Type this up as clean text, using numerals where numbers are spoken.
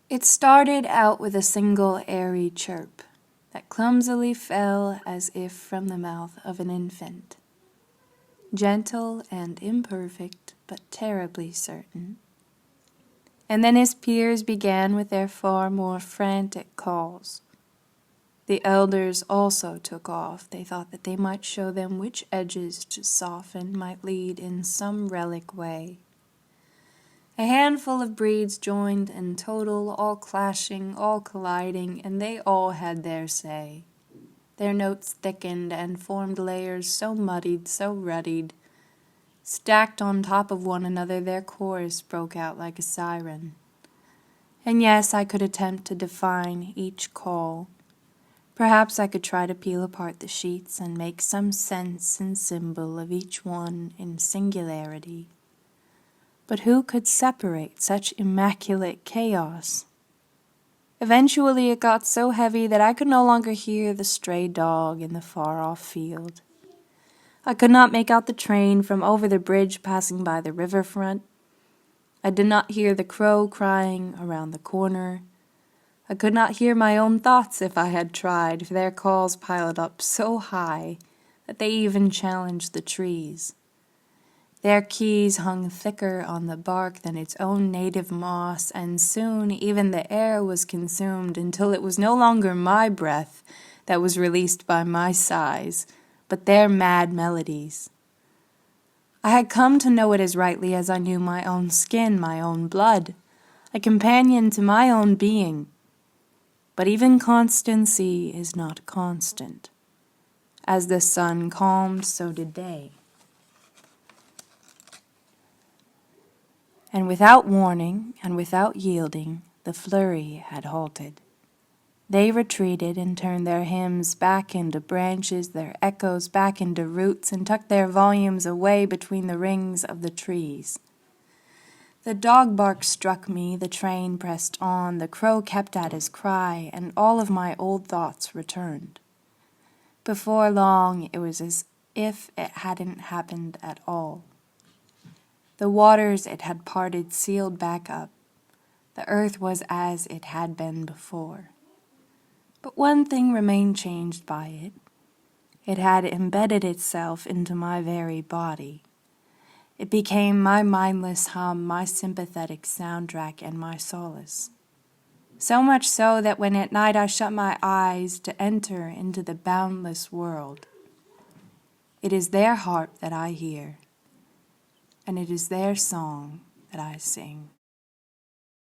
It started out with a single airy chirp that clumsily fell as if from the mouth of an infant, gentle and imperfect, but terribly certain. And then his peers began with their far more frantic calls. The elders also took off. They thought that they might show them which edges to soften might lead in some relic way. A handful of breeds joined in total, all clashing, all colliding, and they all had their say. Their notes thickened and formed layers so muddied, so ruddied. Stacked on top of one another, their chorus broke out like a siren. And yes, I could attempt to define each call. Perhaps I could try to peel apart the sheets and make some sense and symbol of each one in singularity. But who could separate such immaculate chaos? Eventually it got so heavy that I could no longer hear the stray dog in the far-off field. I could not make out the train from over the bridge passing by the riverfront. I did not hear the crow crying around the corner. I could not hear my own thoughts if I had tried, for their calls piled up so high that they even challenged the trees. Their keys hung thicker on the bark than its own native moss, and soon even the air was consumed until it was no longer my breath that was released by my sighs, but their mad melodies. I had come to know it as rightly as I knew my own skin, my own blood, a companion to my own being. But even constancy is not constant. As the sun calmed, so did they. And without warning and without yielding, the flurry had halted. They retreated and turned their hymns back into branches, their echoes back into roots, and tucked their volumes away between the rings of the trees. The dog bark struck me, the train pressed on, the crow kept at his cry, and all of my old thoughts returned. Before long, it was as if it hadn't happened at all. The waters it had parted sealed back up. The earth was as it had been before. But one thing remained changed by it. It had embedded itself into my very body. It became my mindless hum, my sympathetic soundtrack, and my solace. So much so that when at night I shut my eyes to enter into the boundless world, it is their heart that I hear, and it is their song that I sing.